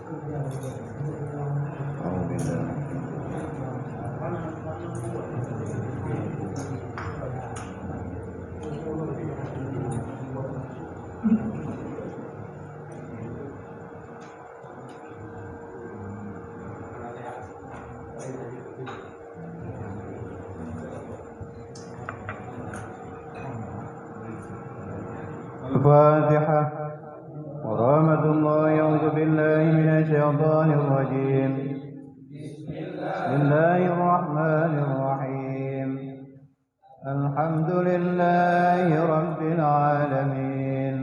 الفاتحة. ورحمة الله. أعوذ بالله من الشيطان الرجيم. بسم الله الرحمن الرحيم. الحمد لله رب العالمين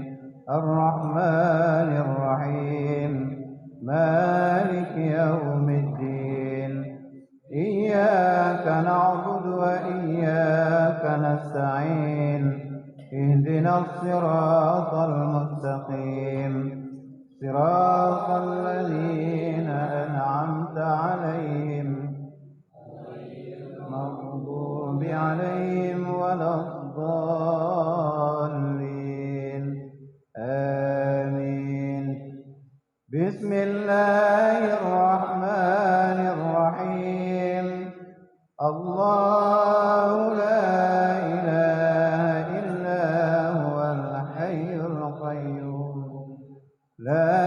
الرحمن الرحيم مالك يوم الدين إياك نعبد وإياك نستعين اهدنا الصراط المستقيم صراط الذين أنعمت عليهم المغضوب عليهم ولا الضالين آمين. بسم الله الرحمن الرحيم. الله لا إله إلا هو الحي القيوم لا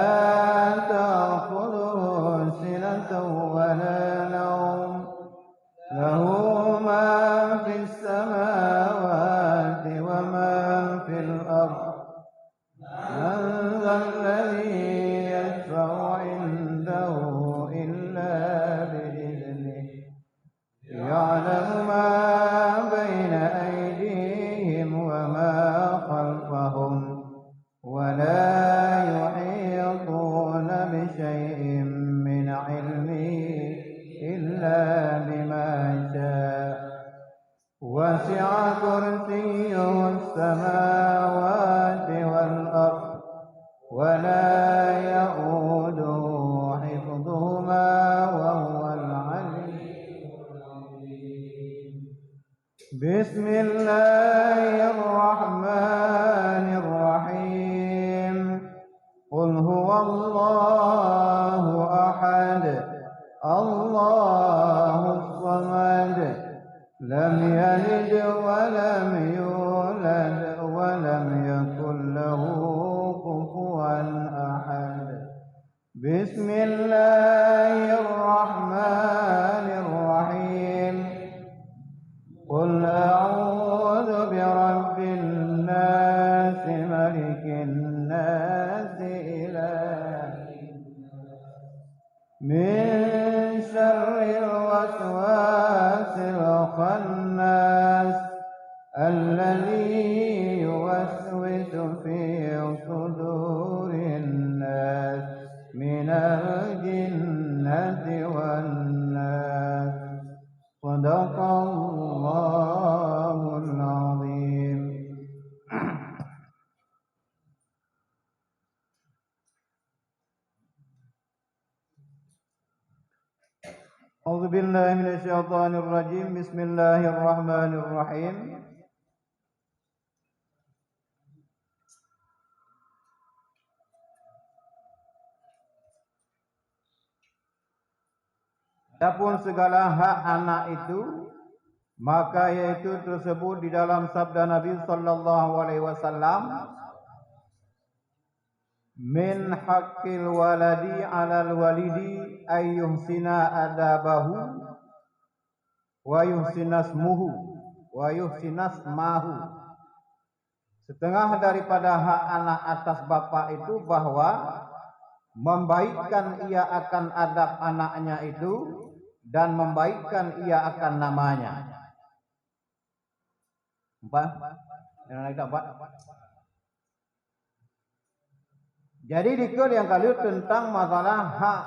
تأخذه سنة ولا نوم له ما في السماوات وما في الأرض من ذا الذي يشفع عنده إلا بإذنه يعلم ما بين أيديهم وما خلفهم ولا يحيطون بشيء من علمه إلا بما شاء وسع كرسيه السماوات والأرض ولا يؤوده حفظهما وهو العلي العظيم. بسم الله الرحمن الرحيم. قل هو الله أحد الله الصمد لم يلد ولم يولد ولم يكن له كفوا أحد. بسم الله الرحمن الرحيم. قل أعوذ برب الناس ملك الناس إله من شر الوسواس الخناس الذي يوسوس في صدور الناس من الجنة والناس. صدق الله العظيم. أعوذ بالله من الشيطان الرجيم. بسم الله الرحمن الرحيم. Adapun segala hak anak itu, maka yaitu tersebut di dalam sabda Nabi sallallahu alaihi wasallam, min haqqil waladi 'alal walidi ayyuhsina adabahu wa yuhsinasmuhu wa yuhsinasmahu. Setengah daripada hak anak atas bapak itu bahwa membaikkan ia akan adab anaknya itu dan membaikkan ia akan namanya. Empat. Jadi dikir yang kali tentang masalah hak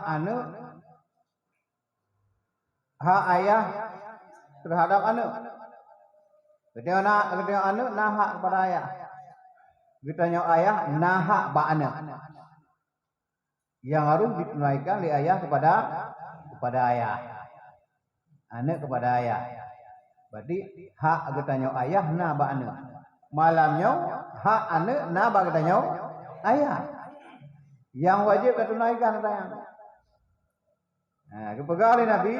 ayah terhadap anak. Ketika anak nah hak kepada ayah. Kitanya ayah nah hak ba anak. Yang harus ditunaikan oleh ayah kepada ayah. Anak kepada ayah. Berarti hak kitanya ayah nah ba anak. Malamnya hak anak nah ba kitanya ayah. Yang wajib ditunaikan katanya. Kepegali Nabi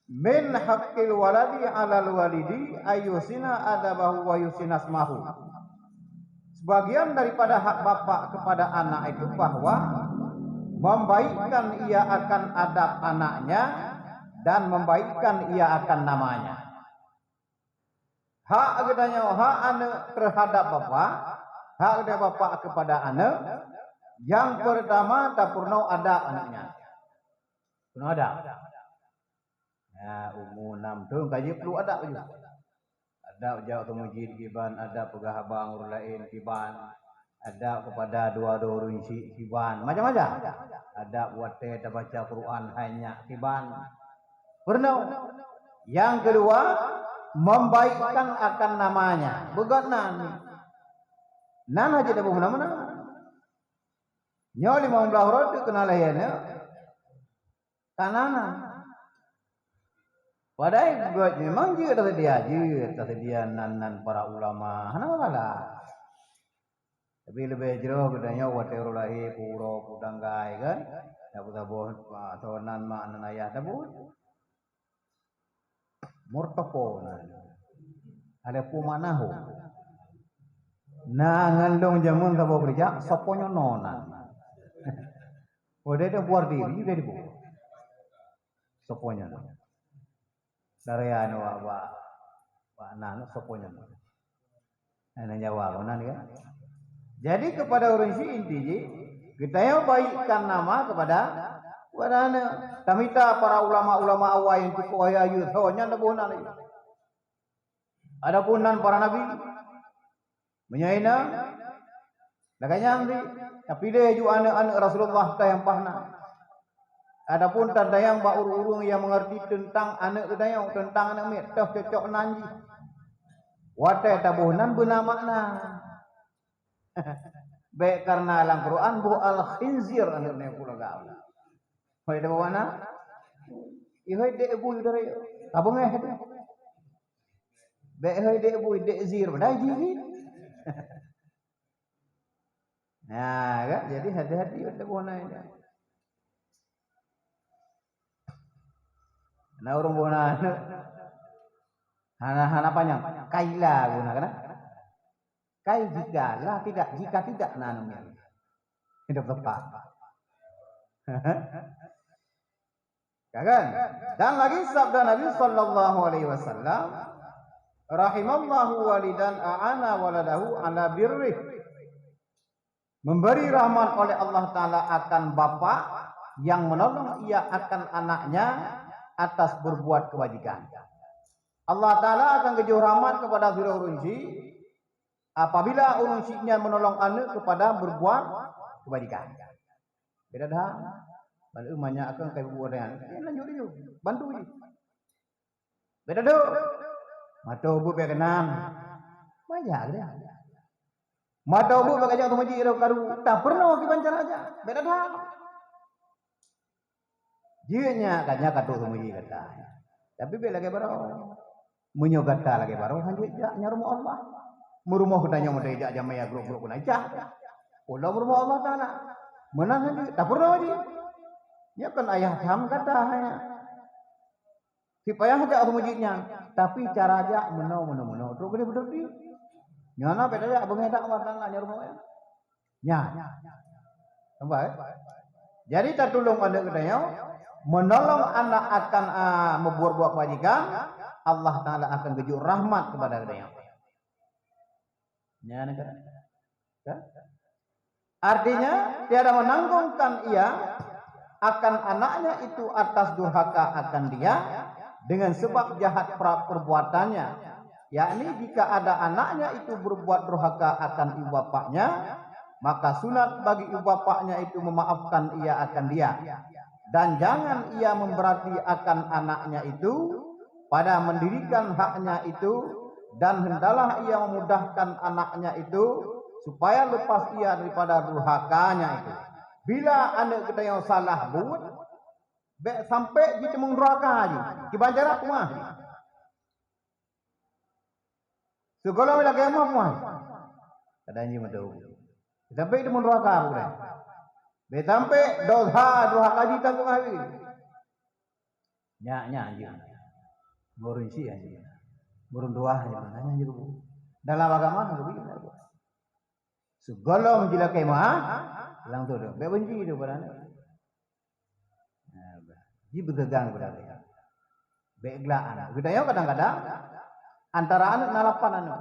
min haqqil waladi 'alal walidi ayyusina adabahu wa yusina asmahu. Sebagian daripada hak bapak kepada anak itu bahwa membaikkan ia akan adab anaknya dan membaikkan ia akan namanya. Hak katanya hak anak terhadap bapak, hak dari bapak kepada anak. Yang pertama tak pernah adab anaknya. Pernah adab. Ya, umur 6 tahun kaji perlu adab juga. Adab jauh ke masjid kiban, adab pegah abang orang lain kiban, adab kepada dua-dua orang kiban, macam-macam. Adab buat teh baca Quran hanya kiban. Pernah. Yang kedua, membaikkan akan namanya. Begat nan. Nan aja dah mana-mana. Nyo 15 roti kenal ayahnya. Kanana. Padahal buat memang juga tersedia nan para ulama. Hana malah. Tapi lebih jero katanya wateru lahi puro pudanggai kan. Dapat atau nan mak nan ayah dapat. Murtapo nan. Ada pumanaho. Nah ngandung jamun tabo kerja soponyo nonan. Udah buat diri udah dibuat. Soponyo. Dari anu wa nanu soponyo. Ana Jawa kan ya. Jadi kepada orang si intinya kita yang baikkan nama kepada anak. Tamita para ulama-ulama awal yang cukup ayu soalnya ada bunan lagi. Ada bunan para nabi menyaina makanya nanti tapi dia juga anak-anak Rasulullah yang pahna. Adapun tanda yang urung-urung yang mengerti tentang anak kedayang tentang anak mit dah cocok nanji. Wate tabunan benamakna. Baik karena dalam Quran bu al khinzir anaknya pula gaul. Hoi dah mana? Ihoi de ibu dari abang eh. Baik hoi de ibu de zir dah jiji. Nah, kan jadi hati-hati ada bona ini. Nah orang bona hana panjang kaila guna kan? Kai jika tidak nanumnya. Hidup tepat. Kan? Dan lagi sabda Nabi sallallahu alaihi wasallam, rahimallahu walidan a'ana waladahu ala birrih. Memberi rahmat oleh Allah Ta'ala akan bapa yang menolong ia akan anaknya atas berbuat kebajikan. Allah Ta'ala akan kejuh rahmat kepada zura urunsi apabila urunsinya menolong anak kepada berbuat kebajikan. Beda dah. Baru banyak akan kayak buat yang lanjut dia. Bantu je. Beda dah. Mata ubu berkenan. Banyak dia. Mata ubu berkajak tu majik dah karu. Tak pernah kita bancar aja. Beda dah. Jianya katanya kata tu majik kata. Tapi bela lagi baru. Menyogata lagi baru. Hanjut nyarumah Allah. Merumah katanya mau dia jamaya grup-grup pun aja. Ulah merumah Allah Ta'ala. Menang lagi. Tak pernah lagi. Ya kan ayah ham kata hanya. Supaya hajak masjidnya. Tapi cara aja menau. Terus gede betul dia. Nyana beda aja abang edak Allah Ta'ala nyarumah ya. Nya. Sampai. Jadi tertolong ada katanya. Menolong anak akan membuat kebajikan. Allah Ta'ala akan kejuh rahmat kepada katanya. Ya, kan? Artinya tiada menanggungkan ia akan anaknya itu atas durhaka akan dia dengan sebab jahat perbuatannya. Yakni jika ada anaknya itu berbuat durhaka akan ibu bapaknya, maka sunat bagi ibu bapaknya itu memaafkan ia akan dia. Dan jangan ia memberati akan anaknya itu pada mendirikan haknya itu. Dan hendalah ia memudahkan anaknya itu supaya lepas ia daripada durhakanya itu. Bila anak kita yang salah buat, sampai kita menguraka aja. Kibanjar aku mah. Segala bila kaya mah. Kadang-kadang betul. Sampai kita menguraka aku dah. Sampai durhaka kita tanggung hari. nya aja. Burun sih aja. Burun doa aja mana aja bu. Dalam agama nggak begitu. Segala menjila kemah, bilang tu dah. Benci tu berani. Ji berdegang berani. Beglaan. Kita yo kadang-kadang antara anak nalapan anak.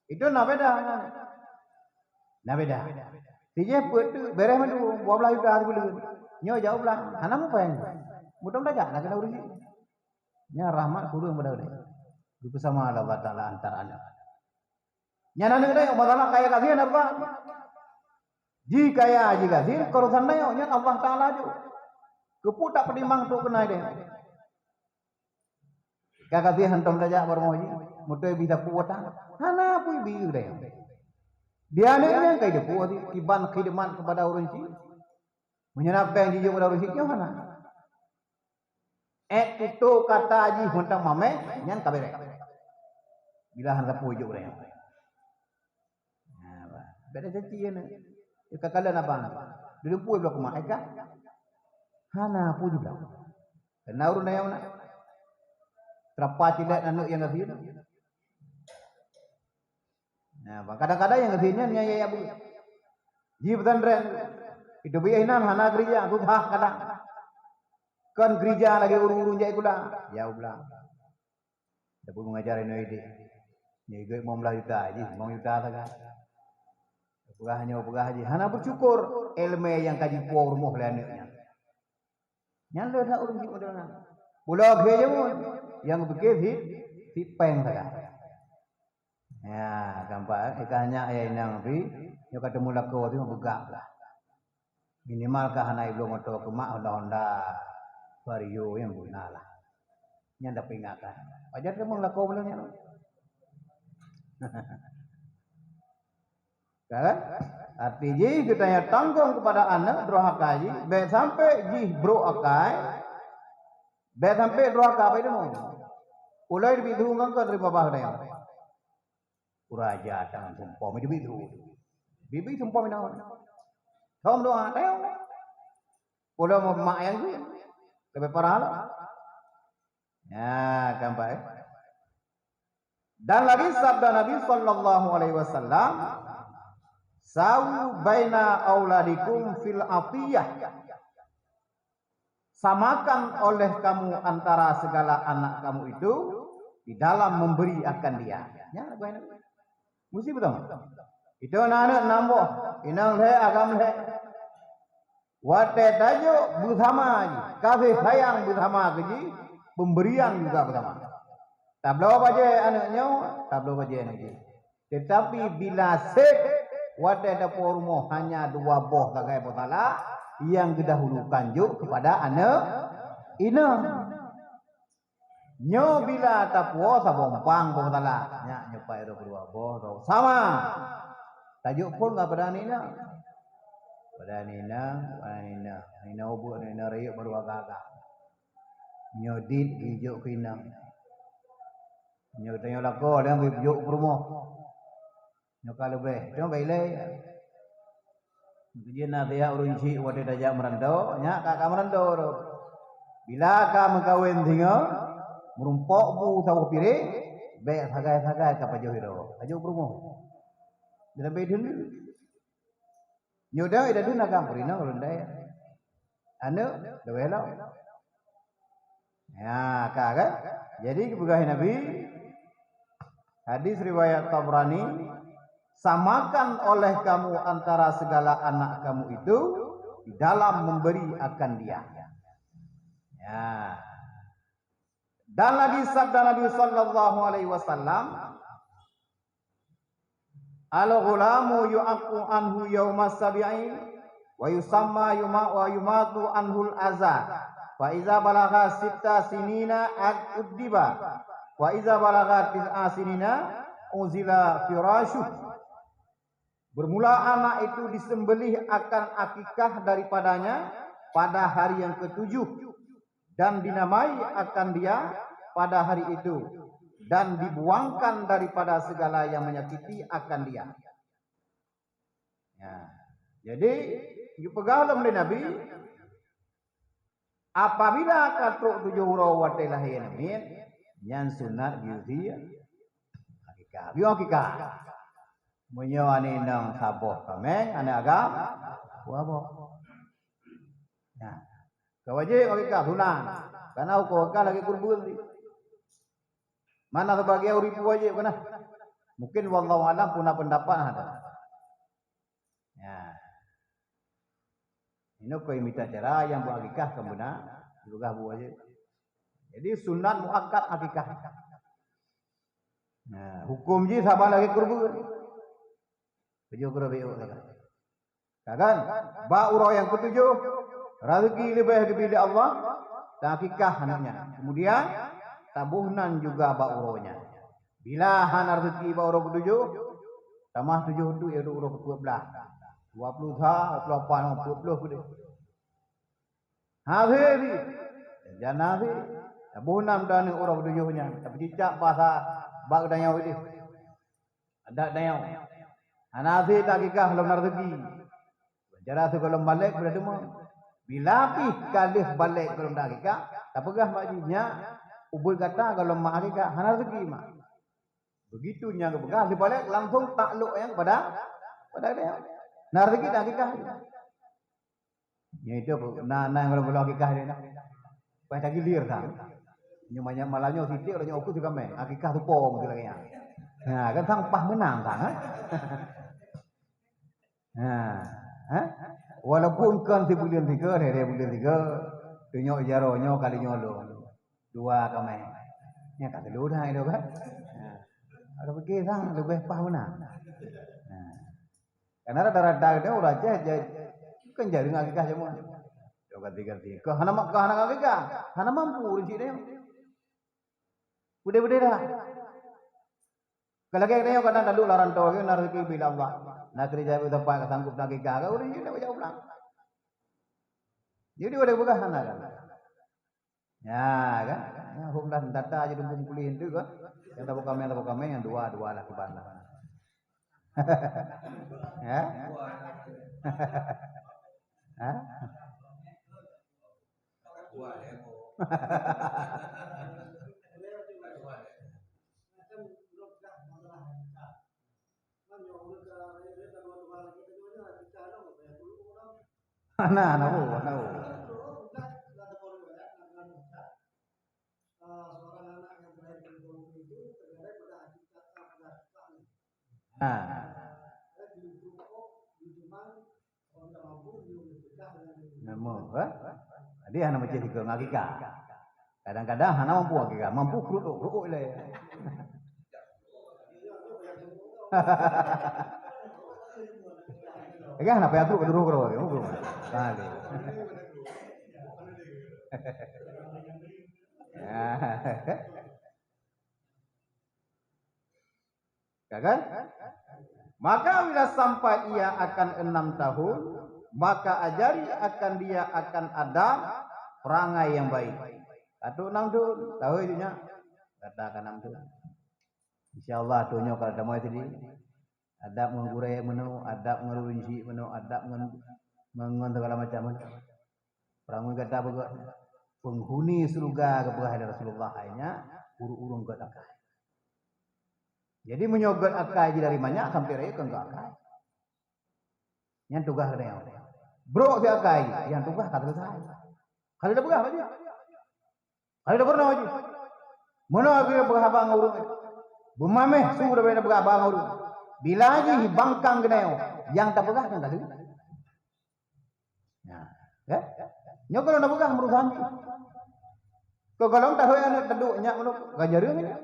Itu na beda. Na beda. Tije put bereh mandu buah belah itu hari bulu. Nyo jauh belah. Hanam apa yang? Mudah dah nak kena urusi. Nya rahmat kudu pada udah. Itu sama Allah Taala antara anak. Nya nana kena masalah kaya kasihan apa? Ji kaya ji kasih korusan na yo nya Allah Taala jo. Kepu tak penimang tu kena dia. Kakak hantam saja bermoji, mutai bisa kuatan. Hana pun biu dia. Dia ni yang kaya dia puas kiban khidmat kepada orang si. Menyenapkan jijik kepada orang si kyo hana. Itu kata aji huntang mame nyan kabere. Bila handa pujuk dia. Beda jadi ni. Kakalan abang. Dulu puas blok mak eka. Hana pujuk blok. Kenal urun yang mana? Terapa cilat anak yang ngasih. Nah, kadang-kadang yang ngasihnya nyaya abu. Ji betan ren. Itu biainan hana gereja aku kadang. Kan gereja lagi urung-urung jai kula. Ya ulah. Dapat mengajarin ide. Nyai mau melah juta ji, mau juta saja. Pegah haji. Hana bersyukur ilmu yang kaji puau rumah laneknya. Nyan le dah urung ji modalna. Pulau gereja mu yang begitu si peng saja. Ya, gambar ikannya ayah inang pi, yo ketemu lako tu begak lah. Minimal kah hana iblo moto kemak Honda Vario yang guna lah. Nya ndak pingakan. Wajar kamu lako belum nya. Kan? Artinya kita yang tanggung kepada anak drohaka ji, be sampai ji bro akai. Be sampai drohaka apa itu mau? Ulai bidu ngangkat dari bawah dia. Uraja tangan sumpah mi bidu. Bibi sumpah mi naon. Thom doa teo. Udah mau mak yang tu. Lebih parah lah. Ya, gambar. Dan lagi sabda Nabi sallallahu alaihi wasallam, "Sawu baina auladikum fil atiyah." Samakan oleh kamu antara segala anak kamu itu di dalam memberi akan dia. Ya, baik. Mesti betul. Itu anak nambah, inang le agam le. Wate tajo bersama aja, kasih sayang bersama keji, pemberian juga bersama. Tablo baje anaknya, tablo baje anaknya. Tetapi bila sek wate dapur rumah hanya dua boh bagai botala yang didahulukan juk kepada anak ina. Nyo bila tapuo sa bompang botala, nya nyopai ro dua boh sama. Tajuk pun enggak berani na. Ina ubu ina rayuk baru agak. Nyodit hijuk kina. Nyo tanya lako dia hijuk rumah. Nyo kalau be, dia baile. Dia nak dia urun ci wade dajak merantau, nya kakak merantau. Bila ka mengkawin tinggal, merumpok bu sawo pire, be sagai-sagai ka pajo hiro. Ajo rumah. Dia be dulu. Nyoda ida dun agam purina ulundai. Anu dewelo. Ya, kakak. Jadi kebugahan Nabi hadis riwayat Tabrani, samakan oleh kamu antara segala anak kamu itu di dalam memberi akan dia. Ya. Dan lagi sabda Nabi sallallahu alaihi wasallam, al-ghulamu yu'aqu anhu yawmas sabi'i wa yusamma wa yumatu anhul azza fa iza balagha sitta sinina ad-uddiba wa iza balagha tis'a sinina uzila firashu. Bermula anak itu disembelih akan akikah daripadanya pada hari yang ketujuh dan dinamai akan dia pada hari itu dan dibuangkan daripada segala yang menyakiti akan dia. Ya. Jadi dipegang oleh Nabi Apabila katruk 7 huruf watai lahir amin, yang sunat diusia akikah. Biar akikah. Munyo ani nang saboh kameng ane agam wabo. Nah, kawajib akikah sunat. Karena uko akikah lagi kurbun. Mana sebagai uripu wajib kena? Mungkin wallahu alam punya pendapat ada. Ya. Ini kau minta cara yang buat akikah kemudian juga buat wajib. Jadi sunat muakkad akikah. Nah, hukum je sama lagi kurbun. Tujuh kurang kan? Ba urang yang ketujuh, rezeki lebih kepada Allah, dan akikah anaknya. Kemudian tabuhnan juga ba urangnya. Bila han rezeki ba urang ketujuh, tambah 7 tu iaitu urang ke-12. 20 tha, 28, 40 kude. Hafi, jangan hafi. Tabuhnan dan urang ketujuhnya. Tapi cicak bahasa ba dayau ini. Ada dayau. Hanafi takikah belum rezeki. Cara tu kalau balik berada mu. Bila pi kalih balik kalau takikah, tak pegah majinya ubul kata kalau mak takikah hana rezeki mak. Begitunya ke pegah di balik langsung takluk yang kepada dia. Nah rezeki takikah. Ya itu nah kalau takikah dia nak. Pai gilir kan. Nyumanya malahnya sitik orangnya aku juga main. Akikah tu pom tu lagi. Nah kan sang pah menang kan. Walaupun kan si bulan 3, hari bulan 3, tunyok jaronyo kali nyolo. 2 kamai. Nya kata lu dah itu kan. Ada pergi sang lebih pah menang. Karena rada-rada dia ulah je kan jadi ngakikah semua. Yo ganti-ganti. Ke hana ngakikah. Hana mampu rezeki dia. Bude-bude dah. Kalau kita yang kadang lalu laran tahu kita rezeki bila Allah. Nak kerja itu dapat sanggup nak kerja, kau udah jadi jauh pulang. Jadi udah bukan sana kan? Ya kan? Ya hukum dan data jadi kumpulin itu kan? Yang tahu kami yang dua lah kebana. Ya? Hah? Nah, dia hanya macam itu ngakikah. Kadang-kadang hanya mampu ngakikah, mampu keruduk le. Kan apa yang tu keduru kali. Kan? Maka bila sampai ia akan 6 tahun, maka ajari akan dia akan ada perangai yang baik. Satu 6 tahun, tahu itunya? Katakan 6 tahun. InsyaAllah tuhnya kalau ada mau tadi, adab mengurai menu, adab mengurusi menu, adab mengon segala macam. Perangai kata bagus. Penghuni surga kepada Rasulullah hanya urung-urung got akai. Jadi menyogot akai dari banyak sampai raya ke akai. Yang tugas dia. Bro si akai, yang tugas kata selesai. Kalau dah begah aja. Kalau dah pernah aja. Mana akhirnya begah bang urung. Bumameh sudah beda begah bang urung. Bila aja bangkang geneo, yang tak begah kan tadi. Nah, ya. Nyokol nak begah merusan. Kau kalau tak tahu yang terduk nyak menuk gajaran ini.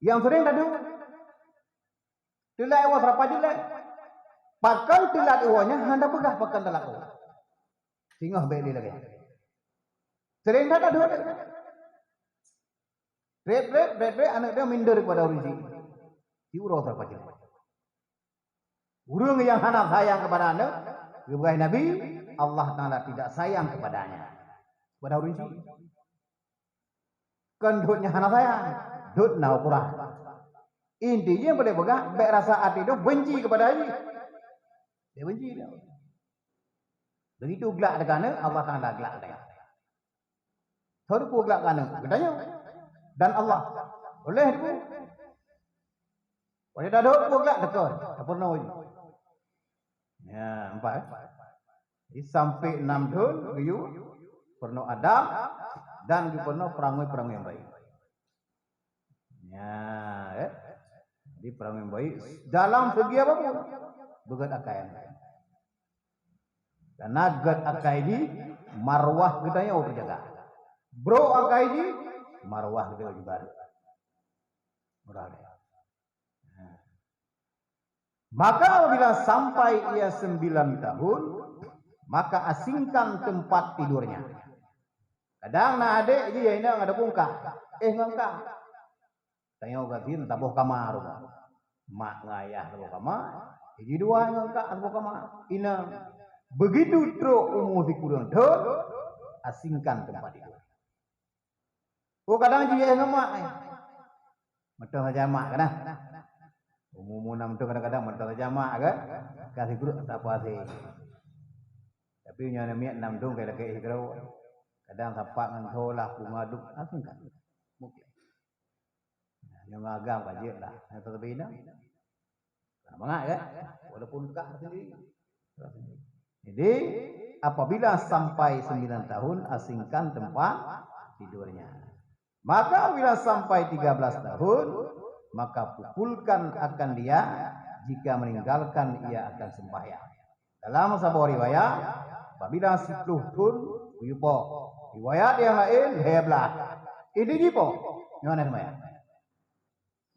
Yang sering terduk. Tilai awas apa jelek. Pakan tilat iwanya hendak begah pakan telak. Singah beli lagi. Sering tak terduk. Red anak dia minder kepada orang ini. Diurus apa jelek. Urung yang hendak sayang kepada anda, kepada Nabi, Allah Ta'ala tidak sayang kepadanya. Kepada orang ini. Kan dudnya anak saya. Dud na Quran. Intinya boleh begah. Baik rasa hati itu benci kepada ini. Dia benci dia. Begitu gelak dekana Allah Taala gelak dia. Tahu ku gelak kana gedanya dan Allah. Boleh ku. Boleh dah dok ku gelak dekor. Tak pernah wujud. Ya, empat. Jadi sampai 6 tahun biu pernah Adam dan pernah perangai-perangai yang baik. Ya, Jadi perangai yang baik dalam segi apa pun begat akai. Karena gad akai di marwah gedanya orang jaga. Bro akai di marwah gedanya juga. Murah dia. Maka apabila sampai ia 9 tahun, maka asingkan tempat tidurnya. Kadang nak adik je yang ada bungka. Ngangka. Tanya gatin tabuh kamar. Mak ngayah tabuh kamar. Jadi dua ngangka tabuh kamar. Ina begitu teruk umur si kurang tu, asingkan tempat tidur. Oh kadang je ngamak. Betul saja mak kan? Umum enam tu kadang-kadang mentol jamak kan, kasih guru tak apa sih. Tapi nyonya miat 6 dong kayak lagi hikau. Kadang sapak ngan tholah bunga duk asing kan. Mungkin. Yang agam kaji lah. Yang terbina. Semangat kan? Walaupun kak sendiri. Jadi apabila sampai 9 tahun asingkan tempat tidurnya. Maka apabila sampai 13 tahun maka pukulkan akan dia jika meninggalkan ia akan sembahyang. Dalam sebuah riwayat apabila 10 tahun yupo. Riwayat yang lain heblah. Ini jipo. Nyone sembahyang.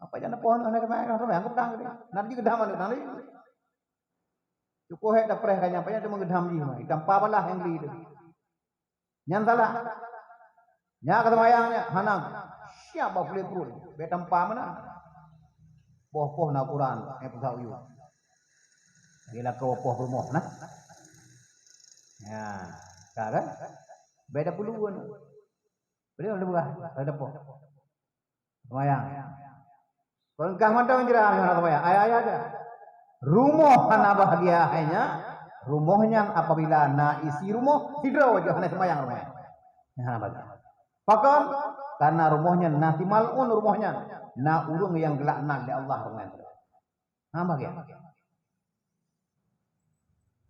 Apa jangan pohon nyone sembahyang gedang gede. Nanti gedang mana nanti. Cukup hek dapreh kan nyampe dia menggedam ji mah. Hitam pabalah yang beli itu. Nyantalah. Nya ke sembahyangnya hanang. Siapa boleh perut? Betam pa mana? Poh-poh na Quran pusat uyu. Gila kau poh rumah nah. Ya, kan? Beda puluhan. Beda ada buah, ada poh. Semayang. Kalau kah mantap menjerah yang semayang. Ayah ada. Rumah hana bahagia hanya rumahnya apabila na isi rumah hidro aja hana semayang rumahnya. Hana bahagia. Pakam karena rumahnya nasi malun rumahnya. Na urung yang gelak nak di Allah rumahnya. Apa ya?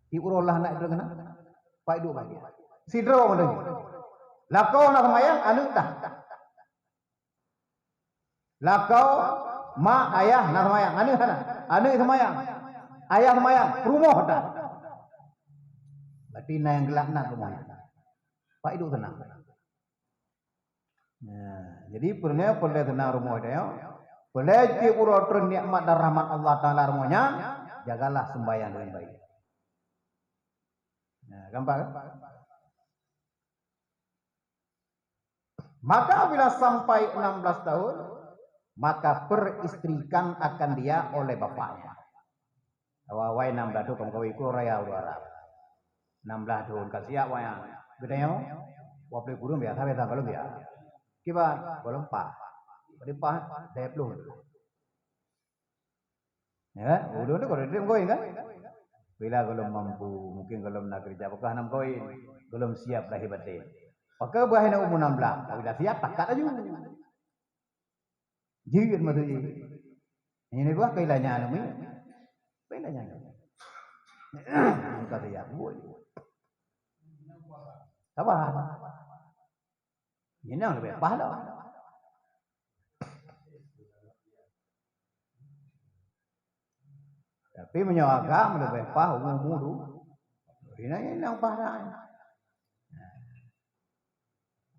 Di urullah nak itu kena. Pak itu bagi. Sidro mana ni? Lakau nak semayang anu dah. Lakau mak ayah nak semayang anu sana. Anu semayang. Ayah semayang rumah dah. Berarti na yang gelak nak rumahnya. Pak itu tenang. Nah, jadi pernah tenang rumah dia. Boleh di urut nikmat dan rahmat Allah Taala rumahnya, jagalah sembahyang dengan baik. Nah, gampang kan? Maka bila sampai 16 tahun, maka peristrikan akan dia oleh bapaknya. Awai 16 tahun kamu ikut raya Arab. 16 tahun kasih apa yang gedenya? Wapli guru biasa biasa kalau biasa. Kiba belum pak. Beripah daya pelung. Ya, udah tu kalau dia koin kan? Bila belum mampu, mungkin belum nak kerja, apakah 6 koin, belum siap lahir batin. Maka bahaya umur 16, bila siap takat aja. Jiwit matu ji. Ini buah kailanya anu mi. Kailanya anu. Kata ya, boleh. Apa? Ini yang lebih pahala. Tapi menyawagam lebih pah umur. Ini yang pahala.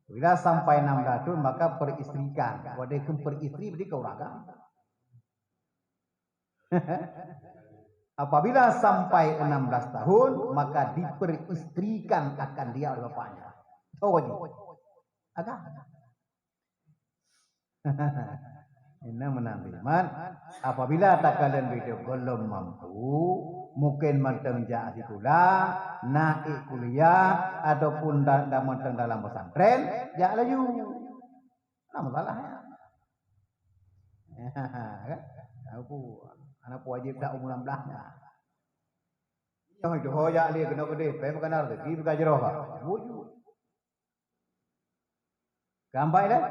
Bila sampai 16 tahun maka peristrikan. Wadai peristri berarti kau ragam. Apabila sampai 16 tahun maka diperistrikan akan dia oleh bapaknya. Tahu wajib. Agak. Ini menantiman. Apabila tak kalian video belum mampu, mungkin manteng jadi pula, naik kuliah ataupun manteng dalam pesantren, jak laju. Nah masalahnya. Kan? Aku anak wajib dah umur 16 nya. Yang itu hoya dia kena gede, pe makan ada, pergi buka jeroh kak. Wuju. Gampang dah.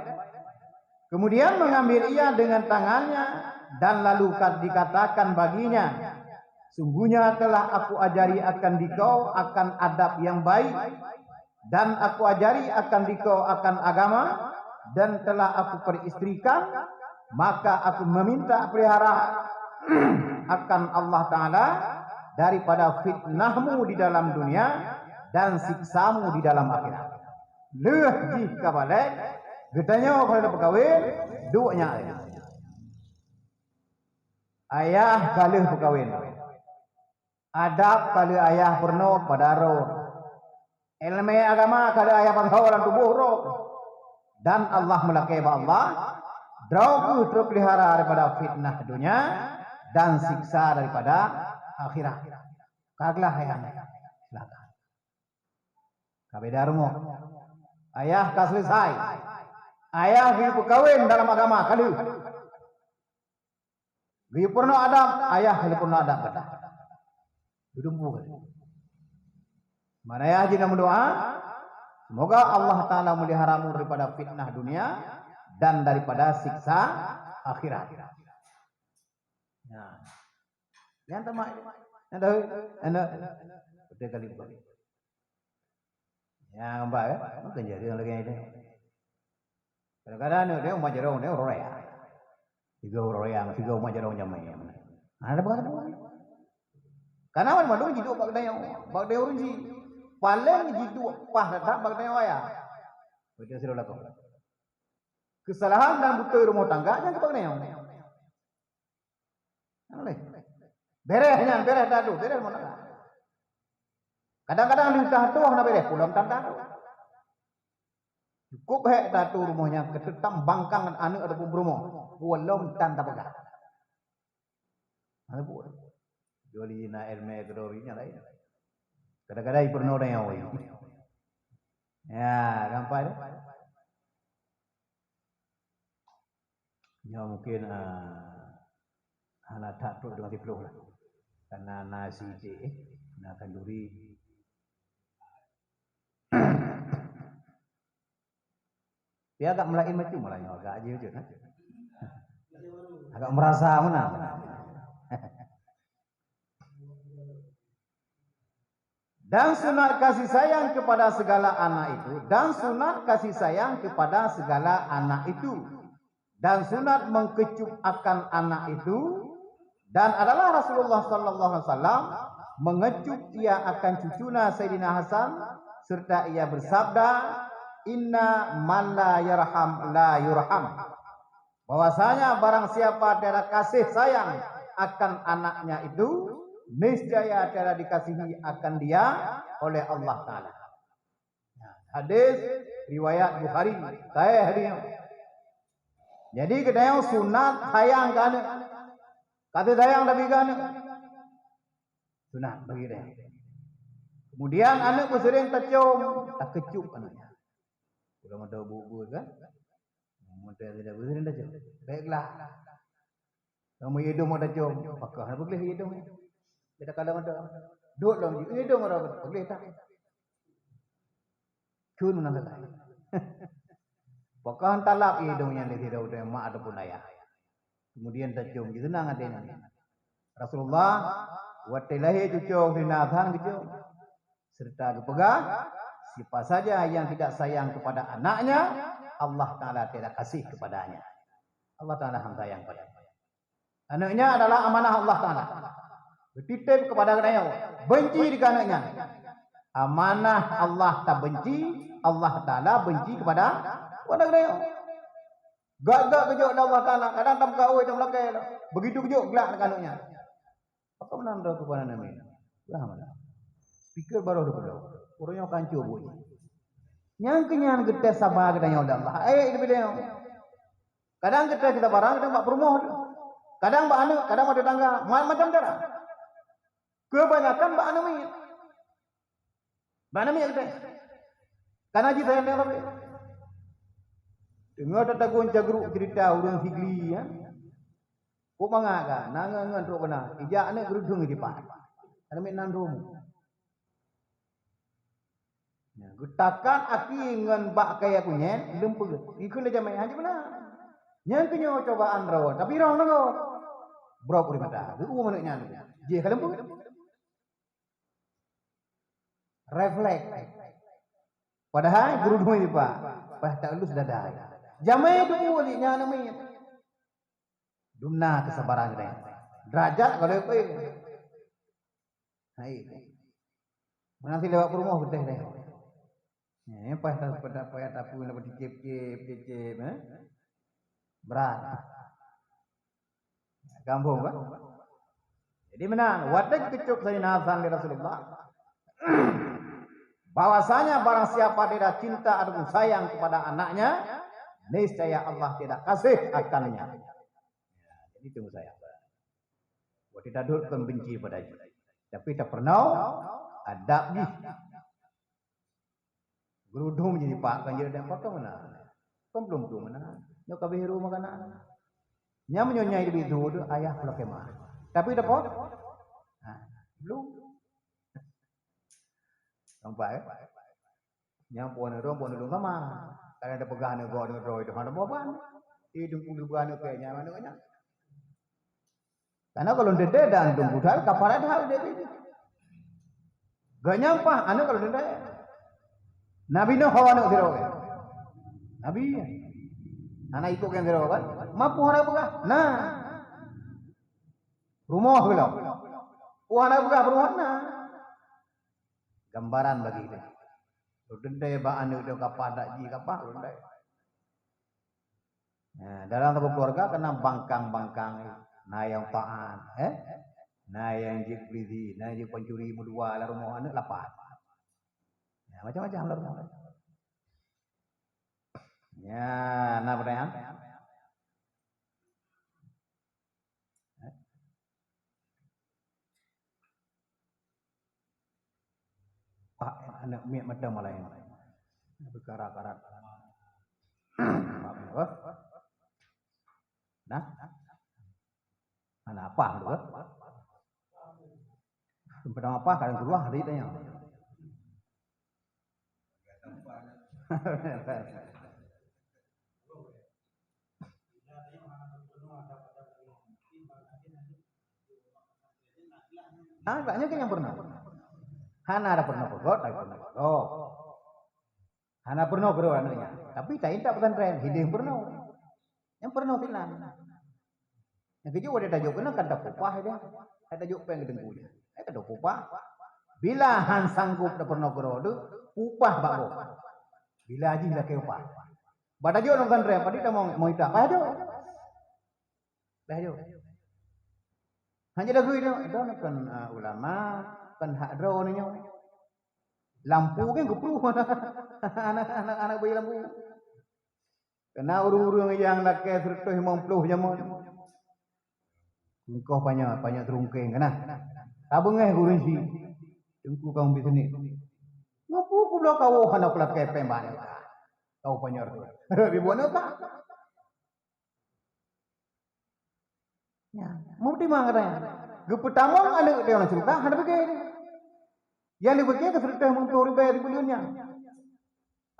Kemudian mengambil ia dengan tangannya dan lalu dikatakan baginya, sungguhnya telah aku ajari akan dikau akan adab yang baik dan aku ajari akan dikau akan agama dan telah aku peristrikan, maka aku meminta pelihara akan Allah Ta'ala daripada fitnahmu di dalam dunia dan siksamu di dalam akhirat. Leh jika balik, getanya kalau ada perkahwin, duanya ayah kalau perkahwin, adab kalau ayah pernah pada roh, ilmu agama kalau ayah pernah orang tubuh roh, dan Allah melakai Allah, drauku terpelihara daripada fitnah dunia dan siksa daripada akhirat. Kaglah ayah, silakan. Kabeh darmo. Ayah tak selesai. Ayah hidup kawin dalam agama kalau. Hidup pernah Adam, ayah hidup pernah Adam kata. Dudumpu. Mana ayah jina berdoa, semoga Allah Ta'ala meliharamu daripada fitnah dunia dan daripada siksa akhirat. Ya. Yang tamak, yang tahu, betul kali betul. Ya, nampak ya? Mungkin jadi yang lagi ini. Kadang-kadang dia umat jarong, dia orang ya. Tiga orang yang, tiga umat jarong jamai. Ada berapa? Karena awal malu jidu bak dia orang ji. Paling jidu pah dah bak dia ya. Betul sih laku. Kesalahan dan betul rumah tangga jangan bak dia. Boleh. Beresnya, beres dah tu, beres mana? Kadang-kadang lincah tu nak beres pulang tanda. Cukup hek datu rumahnya ketetang bangkang anak ataupun rumah. Pulang tanda pegang. Ada pun. Joli na ilmu kedorinya lain. Kadang-kadang pernah orang yang awal. Ya, gampang. Ya mungkin anak tak tu dengan dipeluk lah. Karena nasi nak kanduri. Dia agak melain macam malahnya, agak aja je. Agak merasa mana. Dan sunat kasih sayang kepada segala anak itu, dan sunat kasih sayang kepada segala anak itu, dan sunat mengkecup akan anak itu, dan adalah Rasulullah Sallallahu Alaihi Wasallam mengecup ia akan cucuna Sayyidina Hasan serta ia bersabda, Inna man la yarham la yurham. Bahwasanya barang siapa tiada kasih sayang akan anaknya itu, niscaya tiada dikasihi akan dia oleh Allah Ta'ala. Hadis riwayat Bukhari. Sahih hadisnya. Jadi kedai sunat sayang kan? Kata sayang tapi kan? Sunat bagi dia. Kemudian anak pun sering tercium, tak kecup anaknya. Sudah mahu bubu kan? Mahu tidak bersering tercium. Baiklah. Kamu hidung mahu tercium. Apakah nak boleh hidung? Kita kalau ada duduk dalam hidung orang boleh tak? Cun mana lagi? Apakah talak hidungnya di tidak ada mak ataupun ayah. Kemudian tercium. Senang adanya. Rasulullah watilahi cucuk dinathan cucuk. Serta kepegang. Siapa saja yang tidak sayang kepada anaknya, Allah Ta'ala tidak kasih kepadanya. Allah Ta'ala yang sayang kepadanya. Anaknya adalah amanah Allah Ta'ala. Bertitip kepada anaknya. Benci di anaknya. Amanah Allah tak benci. Allah Ta'ala benci kepada anaknya. Gak kejut Allah Ta'ala. Kadang tak kau itu melakai. Begitu kejut gelak dengan anaknya. Apa menanda kepada anaknya? Alhamdulillah. Speaker baru ada. Orangnya kancur bunyi. Yang kenyan kita sabar kita yang Allah. Itu beda. Kadang kita barang kita buat rumah. Kadang buat anak, kadang buat tetangga. Macam cara. Kebanyakan buat anak minyak. Buat anak minyak kita. Karena haji saya yang lebih. Dengar tatagun jagruk cerita orang Figli ya. Kau mangga kan? Nangan teruk benar. Ijak anak gerudung di depan. Ada minan rumu. Ya, gutakan aki ngan bak kaya kunyen, lempeg. Ikun aja main aja benar. Nyan kunyo cobaan rawan, tapi rong nago. Bro puri mata. Gu mana nyan. Je lempeg. Refleks. Padahal guru doi pak. Pas tak lulus dah dah. Jamai tu boleh nyan main. Dumna kesabaran kita. Derajat kalau apa? Hai. Nanti lewat rumah betul deh. Pas pada payah tapu nak dicip-cip, berat. Kampung kan? Jadi menang. Wadah kecuk saya nafsan dari Rasulullah. Bahwasanya barang siapa tidak cinta ataupun sayang kepada anaknya, niscaya Allah tidak kasih akannya. Jadi tunggu saya. Wah tidak duduk benci pada dia. Tapi tak pernah adab ni. Gerudung jadi pak kan jadi dan potong mana? Belum mana? Yo kabiru makanan. Nya menyonyai di bidu ayah pula kemah. Tapi dapat? Belum. Sampai. Nya puan dong sama. Kalau ada pegangan go dengan roy itu mana boban. Hidung kudu pegangan kayaknya mana. Karena kalau dede dan tunggu dah kaparat hal dede. Gak nyampah anu kalau dede. Nabi Nuh hawa nak zero. Nabi. Anak ikut kan zero kan? Mampu harap buka. Nah. Rumah belum. Puana buka rumah nah. Gambaran bagi kita. Dendai ba anu dah kapada ji kapah dendai. Nah, dalam satu keluarga kena bangkang-bangkang. Nah yang taat, Nah yang jibrizi, nah yang pencuri mudua la rumah anak lapat. Ya, macam-macam lah rumah. Ya, nah pertanyaan. Pak anak miak macam lain. Berkarat-karat. Apa? Nah. Anak apa tu? Pedang apa kadang keluar hari tanya. Banyak kan yang pernah. Hana ada pernah berbuat, tapi pernah berbuat. Hana pernah berbuat anunya. Tapi tak pesantren, hidup pernah. Yang pernah bilang. Yang keju ada tajuk kena kan tak upah dia. Ada tajuk pengen gedengku dia. Ada upah. Bila han sanggup tak pernah berbuat, upah bago. Bila aji dah ke upah. Bada jo nang kan rem, padi tak mau ita. Padu. Padu. Hanya dah gue itu kan ulama kan hak draw ni nyo. Lampu kan gepru anak bayi lampu. Kena urung-urung yang nak ke 150 jaman. Engkau banyak terungking kena. Tabengeh gurun si. Tengku kau bis ni. Ngapu pula kau hana pula ke pemban. Kau banyak tu. Ribuan apa? Ya, mau di mana katanya? Gepetama ada dia orang cerita, ada begini. Yang dibagi ke 150 ribu bulannya.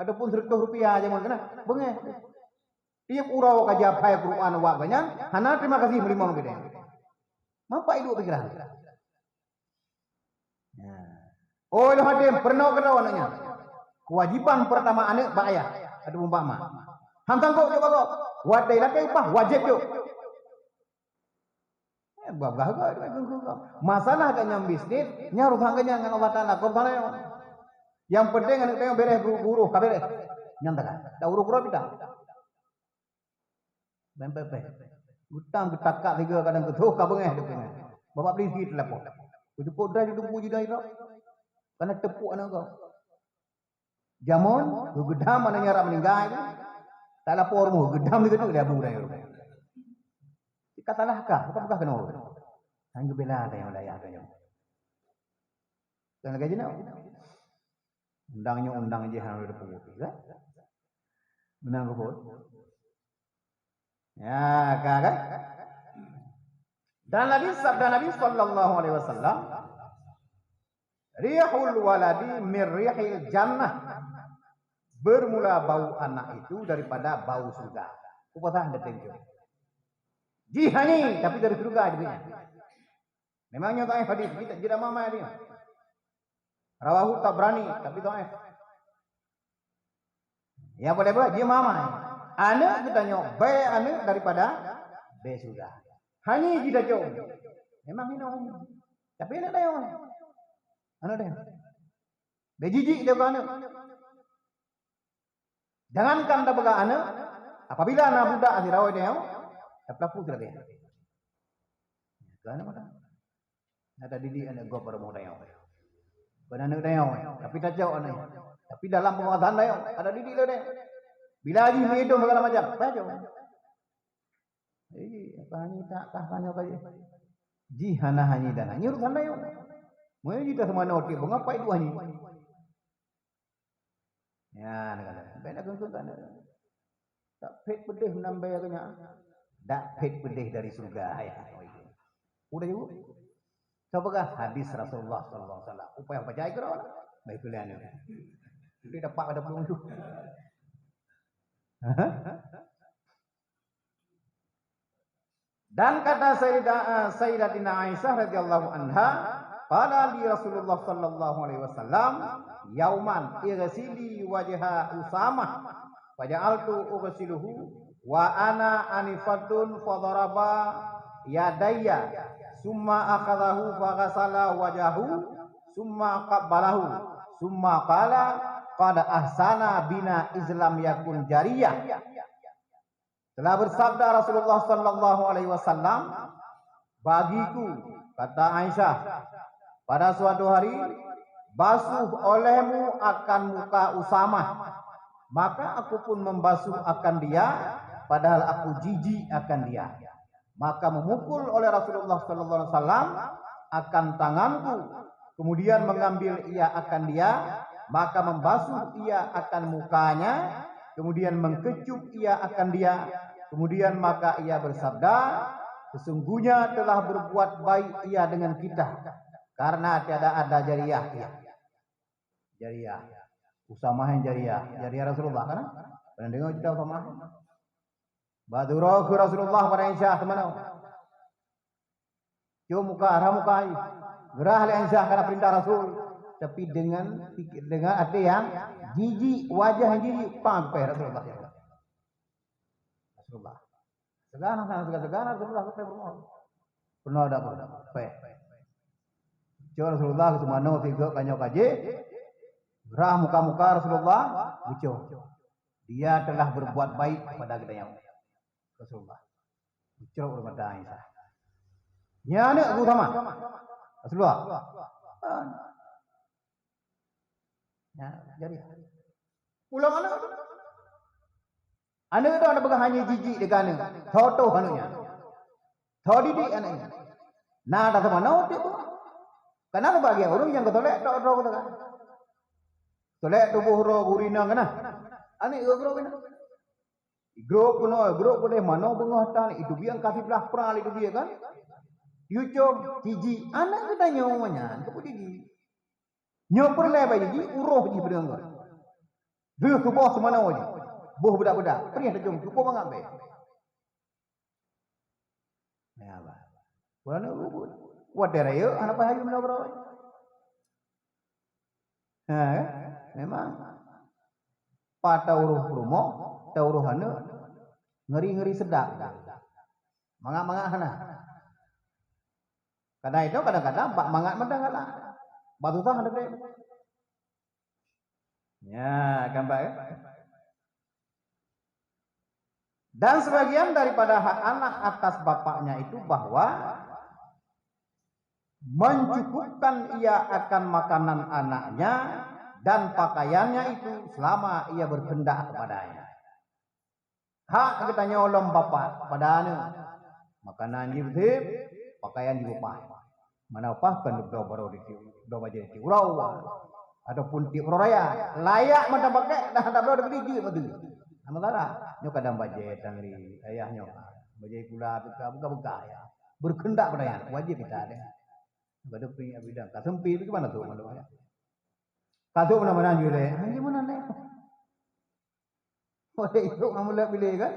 Adapun 100 rupiah aja mana? Bengeh. Tiap urau kaja pai Quran wa banyak, hana terima kasih melimang gede. Mampa itu pikiran. Ya. Oh, dah hadim pernah kena anaknya. Kewajiban pertama anak ba ayah. Ada umpama. Hantang kau coba kau. Wadai lah ke upah wajib yo. Masalah kan bisnis, nyaruh hangganya dengan Allah Taala. Korban yang penting anak tengok beres guru kabeh. Nyantakan. Tak urut-urut kita. Bempe. Utang betakak tiga kadang ketuh kabengeh depengeh. Bapak beli sikit lapor. Kujupuk dah ditunggu jida ira. Karena tepuk anak kau. Jamon, gedam mana nyarap meninggal. Tak lapor mu, gedam ni dia abu dah. Katalahkah? Bukan kena. Hangga bela ada yang layak ada yang. Dan lagi nak. Undang je hang ada putih, kan? Benar betul. Ya, kan? Dan lagi sabda Nabi sallallahu alaihi wasallam, Rihul waladi min rihil jannah. Bermula bau anak itu daripada bau surga. Kupatah datang tu. Jihani tapi dari surga dia. Memangnya taif hadis kita tidak mama dia. Rawahu Tabrani tapi taif. Ya boleh buat dia mama. Anak kita nyok bae anak daripada be surga. Hani kita jauh. Memang ini orang. Tapi anak dia orang. Anak dia. Be jijik dia kan anak. Jangankan dah bega anak, apabila anak budak dirawat dia, tak pelaku lagi. Kerana mana? Ada didik anak gua pada muda yang. Pada anak dia, tapi tak jauh anak. Tapi dalam penguasaan dia, ada didik dia. Bila haji hidup segala macam, tak jauh. Apa ni tak tanya kaji. Jihana hani dan hani urusan dia. Mungkin kita semua nak okey, mengapa itu hani? Ya, nak benda kan tak pet pedih menambah kanya. Tak pet pedih dari surga ya. Udah juga. Coba hadis Rasulullah sallallahu alaihi wasallam. Upaya baca ikra. Baik pilihan ni. Kita dapat ada belum tu. Dan kata Sayyidatina Aisyah radhiyallahu anha, qala li Rasulullah sallallahu alaihi wasallam, yauman ighsili wajha Usamah faja'altu ughsiluhu wa ana anifatun fadaraba yadayya summa akhadahu faghasala wajahu summa qabbalahu summa qala qad ahsana bina islam yakun jariyah. Telah bersabda Rasulullah sallallahu alaihi wasallam, bagiku, kata Aisyah, pada suatu hari basuh olehmu akan muka Usamah, maka aku pun membasuh akan dia, padahal aku jijik akan dia. Maka memukul oleh Rasulullah sallallahu alaihi wasallam akan tanganku, kemudian mengambil ia akan dia, maka membasuh ia akan mukanya, kemudian mengkecup ia akan dia, kemudian maka ia bersabda, sesungguhnya telah berbuat baik ia dengan kita, karena tiada ada jariyah. Jariyah, Usamah yang jariyah Rasulullah kan? Pernah dengar cerita Usamah? Badurah ke Rasulullah pada Aisyah kemana? Cuma muka arah muka air. Gerah oleh Aisyah karena perintah Rasul, tapi dengan arti yang jijik, wajah yang jijik, sampai Rasulullah. Rasulullah. Segana Rasulullah sampai rumah. Penuh ada apa? Cuma Rasulullah ke mana tiga kanyo kaji. Gerah muka-muka Rasulullah, bucu. Dia telah berbuat baik kepada kita yang Rasulullah. Bucu kepada Aisyah. Nya anak aku sama. Rasulullah. Ya, jadi. Pulang anak. Anak itu ada pegang hanya jijik dekat anak. Toto anaknya. Tho didik anaknya. Nah, dah sama no tu. Kenapa bagi orang yang ketolek tok katakan. Tolek tubuh ro gurina kana. Anak gro kana. Gro boleh mana bengah tan itu biang kasih belah pral itu dia kan. Yucom jiji anak kita nyawanya tu digi. Nyoper le ba jiji uroh di pedang. Dia tu bos mana waji. Boh budak-budak. Perih dah jom tu bang ambe. Ya ba. Wala ubud. Wadara yo anak pahayu mana bro. Memang pada uruh rumah, tauruh anu ngeri-ngeri sedap. Mangak-mangak hana. Karena itu kadang-kadang pak mangat medang kalah. Batu tah ada deh. Ya, gambar ya. Dan sebagian daripada hak anak atas bapaknya itu bahwa mencukupkan ia akan makanan anaknya dan pakaiannya itu selama ia berkendak kepadanya. Hak kita nyolong bapak pada anak. Makanan jibtib, pakaian jibupah. Mana apa kan do baru di do baje di urau ataupun di raya layak mata pakai dah tak baru di ji betul. Amala nyo kadang baje tangri ayahnya baje pula buka ya. Berkendak pada yang wajib kita ada. Badupi abidang. Kasempi itu mana tuh mana ya? Katu mana-mana jule. Hanya mana nih? Oleh itu kamu lihat pilih kan?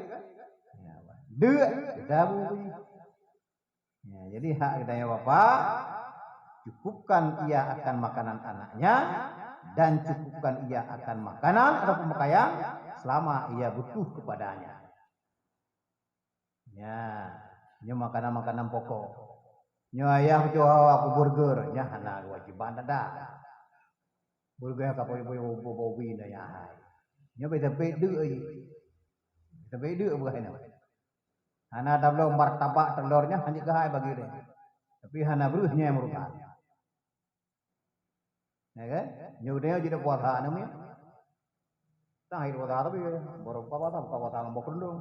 Ya, dua, dabu. Ya, jadi hak daya bapak cukupkan ia akan makanan anaknya dan cukupkan ia akan makanan atau pemakaian selama ia butuh kepadanya. Ya, ini makanan-makanan pokok. Nya ayah coba aku burger, nya hana kewajiban dah. Burger ka boy na ya hai. Nya be tapi deuk euy. Tapi deuk bukan hana. Hana dablo martabak telurnya hanya ke hai bagi dia. Tapi hana beruhnya yang merupakan. Ya kan? Nyudanya jadi puasa namanya. Tang air puasa tapi baru buka puasa ngambok rendung.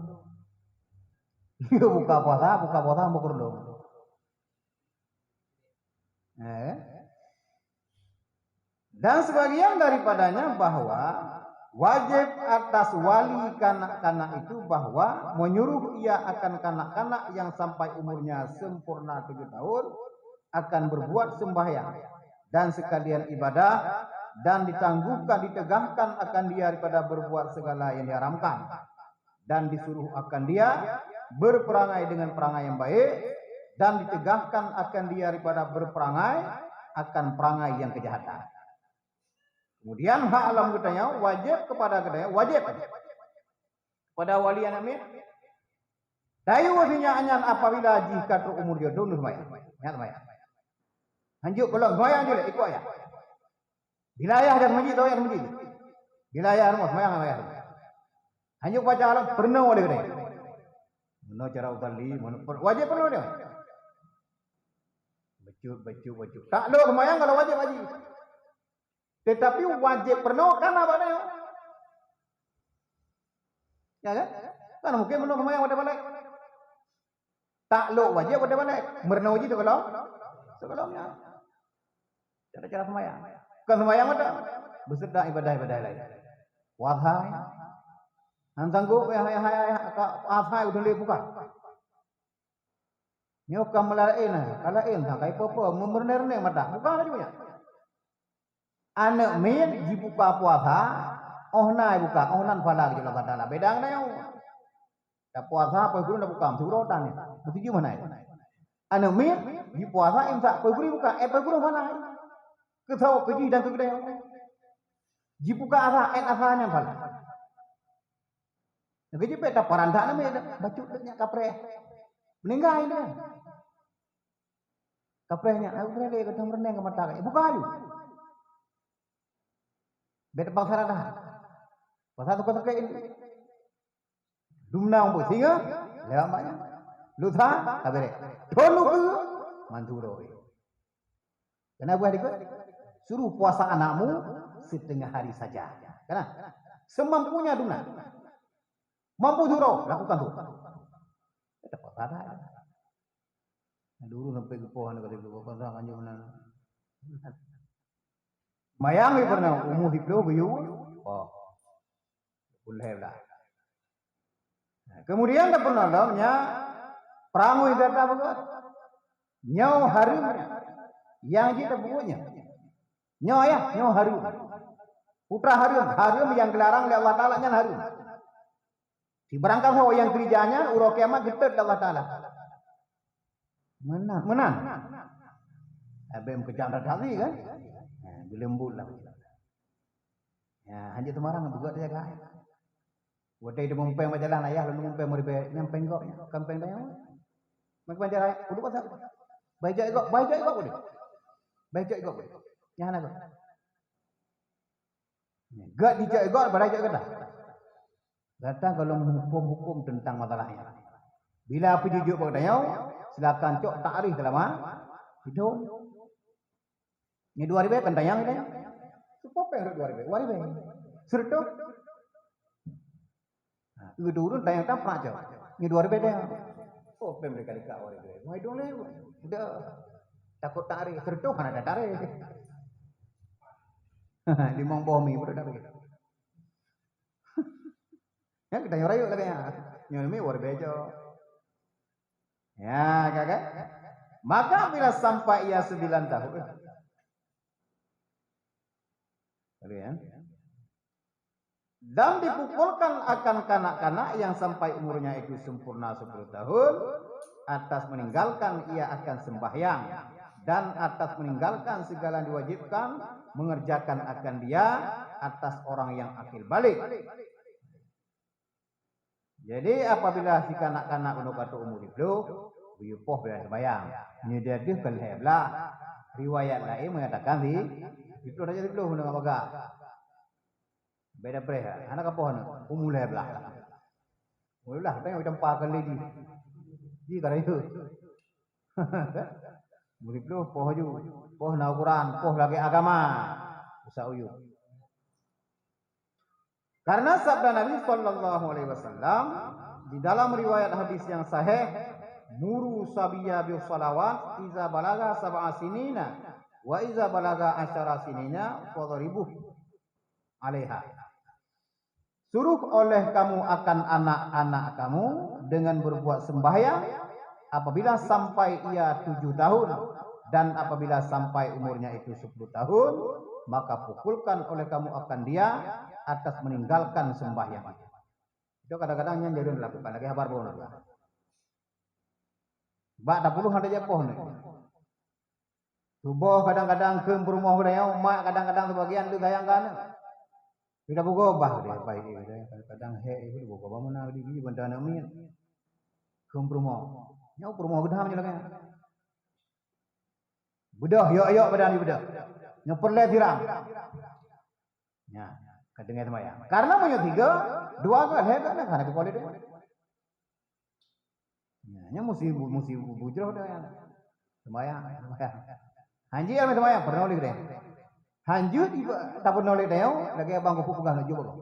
buka puasa ngambok rendung. Dan sebagian daripadanya bahwa wajib atas wali kanak-kanak itu bahwa menyuruh ia akan kanak-kanak yang sampai umurnya sempurna 7 tahun akan berbuat sembahyang dan sekalian ibadah dan ditangguhkan ditegahkan akan dia daripada berbuat segala yang diharamkan dan disuruh akan dia berperangai dengan perangai yang baik dan ditegahkan akan dia daripada berperangai akan perangai yang kejahatan. Kemudian hak alam katanya wajib kepada katanya wajib pada wali anaknya. Dayu wasinya anyan apabila jika tu umur dia dulu maya. Ingat maya. Hanjuk kalau maya juga ikut ayah. Wilayah dan masjid atau yang masjid. Wilayah rumah maya. Hanjuk baca alam pernah oleh katanya. Mana cara utali wajib pernah dia. Baju. Tak lo kemayang kalau wajib. Tetapi wajib penuh kan apa dia? Ya kan? Kan mungkin penuh kemayang pada balik. Tak lo wajib pada balik. Merna wajib tu kalau? Sebelumnya. Cara-cara kemayang. Kan kemayang ada. Beserta ibadah-ibadah lain. Wahai. Antanggu hai. Afai udah le buka. Nyokam melarain. Kalain sampai popo memernerne mata. Buka lagi punya. Anak min dibuka puasa, ohna buka, ohnan falah gitu lah bedang na yung. Da puasa apa guru na buka, siguro tan. Mesti gimana ya? Anak min di puasa imsak, apa guru buka, apa guru falah. Kesau keji dan kegede. Dibuka asa, asanya falah. Keji peta paranda na min bacut nya kapre. Meninggal ini. Kaprenya, aku kira dia ketemu reneng ke mata. Buka aja. Bet bangsa dah. Pasal tu pakai ini. Dumna umbu singa, lewat banyak. Lutha, kabere. Tolu ke manturo. Kenapa adik? Suruh puasa anakmu setengah hari saja. Kenapa? Semampunya dumna. Mampu duro, lakukan tu. Kita puasa dah. Dulu sampai ke pohon kata ke puasa kanjeng mana. Mayang pernah umur hiplo biu. Oh. Boleh lah. Kemudian tak pernah namanya peramu itu apa buat? Nyau harum yang kita bukunya. Nyau harum. Putra harum yang dilarang oleh Allah Taala nya harum. Si barangkali ho yang kerjanya uro kiamat getet Allah Taala. Menang. Abem kejam tadi kan? Dilembut lah. Ya, hanya temarang buat dia kan. Wadai dia mumpeng berjalan ayah lalu mumpeng meribe nyampeng kok kampeng dia. Mak banjar ayah, kudu pasal. Baca ikut boleh. Baca ikut boleh. Yang mana kok? Gak dijak ikut baca ikut dah. Kata kalau hukum tentang masalahnya. Bila api jujur pada dia, silakan cok takrif selama hidup. Ini 2000 kan tayang ini. Supaya 2000. Serta Udurun tayang taprak je. Ni 2000 dia. Oh, mereka dekat 2000. Why don't they? Sudah takut tarik. Serta kan ada tarik. Limang bomi pun ada tarik. Ya kita nyorayu lagi ya. Nyorayu 2000 je. Ya, kakak. Maka bila sampai ia 9 tahun, kalian, dan dipukulkan akan kanak-kanak yang sampai umurnya itu sempurna 10 tahun, atas meninggalkan ia akan sembahyang, dan atas meninggalkan segala yang diwajibkan, mengerjakan akan dia atas orang yang akil balik. Jadi apabila si kanak-kanak untuk atau umur itu, buyupoh bila sembahyang, ini dia tu keliheblah. Riwayat lain mengatakan itu raja itu belum dengan baga. Beda preha. Anak apa hana? Umul heblah. Umul lah, tengok macam pakal lagi. Ji kara itu. Murid lu poh ju, poh na Quran, poh lagi agama. Usah uyu. Karena sabda Nabi sallallahu alaihi wasallam di dalam riwayat hadis yang sahih, muru sabiya bi salawat iza balaga sab'a sinina wa iza balaga asyara sinina fadribuh alaiha. Suruh oleh kamu akan anak-anak kamu dengan berbuat sembahyang apabila sampai ia 7 tahun, dan apabila sampai umurnya itu 10 tahun, maka pukulkan oleh kamu akan dia atas meninggalkan sembahyang. Itu kadang-kadang yang jadi dilakukan lagi kabar bono. Bak dah puluh ada jepoh ni. Subuh kadang-kadang ke berumah dia, mak kadang-kadang sebagian tu gayang-gayang. Tidak berubah dia baik dia. Kadang-kadang itu berubah mana di benda namin. Ke berumah. Nyau berumah gedam je lagi. Bedah, yok badan di bedah. Nyau perle tirang. Ya, kedengar semaya. Karena punya 3, 2 kan hebat kan karena kepala dia. Ya, nya mesti bujroh dia. Semaya. Hanji ame semaya pernah oleh dia. Hanju tak pernah oleh dia, lagi abang kupu pegang laju bago.